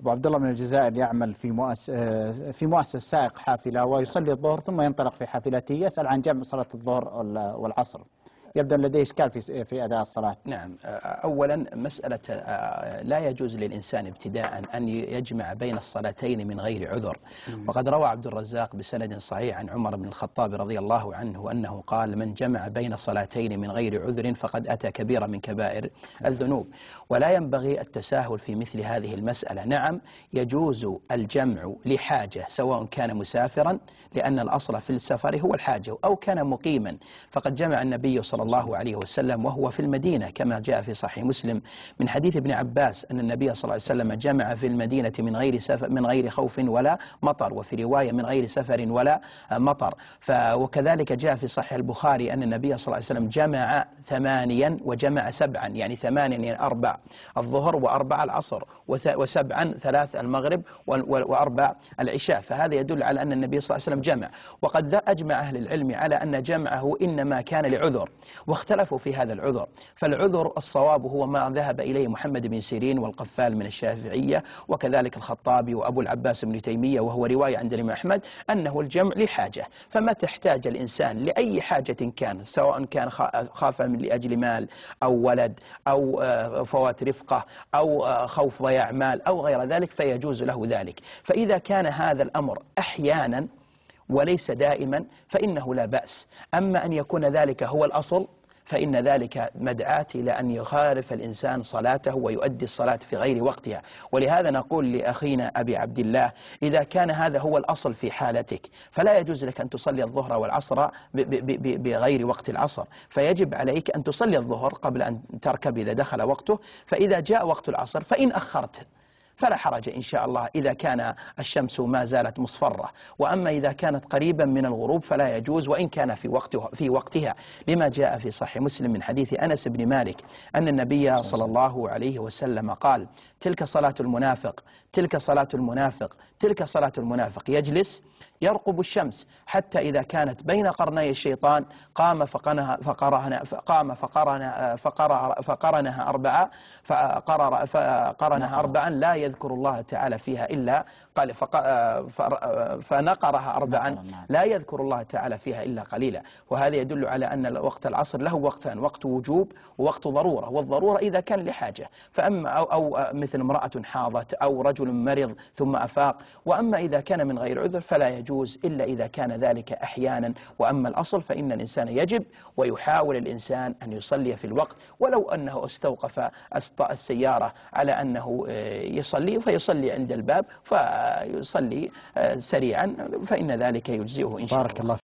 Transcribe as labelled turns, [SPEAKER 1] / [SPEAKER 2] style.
[SPEAKER 1] أبو عبد الله من الجزائر يعمل في مؤسسة سائق حافلة، ويصلي الظهر ثم ينطلق في حافلته، يسأل عن جمع صلاة الظهر والعصر. يبدو أن لديه إشكال في أداء الصلاة.
[SPEAKER 2] نعم، أولا مسألة لا يجوز للإنسان ابتداء أن يجمع بين الصلاتين من غير عذر. وقد روى عبد الرزاق بسند صحيح عن عمر بن الخطاب رضي الله عنه أنه قال: من جمع بين صلاتين من غير عذر فقد أتى كبيرة من كبائر الذنوب. ولا ينبغي التساهل في مثل هذه المسألة. نعم، يجوز الجمع لحاجة سواء كان مسافرا، لأن الأصل في السفر هو الحاجة، أو كان مقيما، فقد جمع النبي صلى الله عليه وسلم وهو في المدينة كما جاء في صحيح مسلم من حديث ابن عباس أن النبي صلى الله عليه وسلم جمع في المدينة من غير خوف ولا مطر، وفي رواية من غير سفر ولا مطر. وكذلك جاء في صحيح البخاري أن النبي صلى الله عليه وسلم جمع 8 وجمع 7، يعني 8 يعني 4 الظهر و4 العصر، و7 3 المغرب و4 العشاء. فهذا يدل على أن النبي صلى الله عليه وسلم جمع. وقد أجمع أهل العلم على أن جمعه إنما كان لعذر، واختلفوا في هذا العذر. فالعذر الصواب هو ما ذهب إليه محمد بن سيرين والقفال من الشافعية، وكذلك الخطابي وأبو العباس بن تيمية، وهو رواية عند الإمام أحمد أنه الجمع لحاجة. فما تحتاج الإنسان لأي حاجة كان، سواء كان خاف من لأجل مال أو ولد أو فوات رفقة أو خوف ضياع مال أو غير ذلك، فيجوز له ذلك. فإذا كان هذا الأمر أحيانا وليس دائما فإنه لا بأس. أما أن يكون ذلك هو الأصل فإن ذلك مدعاة إلى أن يخالف الإنسان صلاته ويؤدي الصلاة في غير وقتها. ولهذا نقول لأخينا أبي عبد الله: إذا كان هذا هو الأصل في حالتك فلا يجوز لك أن تصلي الظهر والعصر بغير وقت العصر، فيجب عليك أن تصلي الظهر قبل أن تركب إذا دخل وقته. فإذا جاء وقت العصر فإن أخرت فلا حرج إن شاء الله إذا كان الشمس ما زالت مصفرة. وأما إذا كانت قريبا من الغروب فلا يجوز، وإن كان في وقتها، لما جاء في صحيح مسلم من حديث أنس بن مالك أن النبي صلى الله عليه وسلم قال: تلك صلاة المنافق، تلك صلاة المنافق، تلك صلاة المنافق، يجلس يرقب الشمس حتى إذا كانت بين قرني الشيطان قام فقرنها أربعا لا يذكر الله تعالى فيها إلا قال فنقرها 4 لا يذكر الله تعالى فيها إلا قليلا. وهذا يدل على أن وقت العصر له وقتان: وقت وجوب ووقت ضرورة. والضرورة إذا كان لحاجة، فأما أو مثل امرأة حاضت أو رجل مرض ثم أفاق. وأما إذا كان من غير عذر فلا يجوز إلا إذا كان ذلك أحيانا. وأما الأصل فإن الإنسان يجب ويحاول الإنسان أن يصلي في الوقت، ولو أنه استوقف السيارة على أنه يصلي فيصلي عند الباب فيصلي سريعا، فإن ذلك يجزئه إن شاء الله.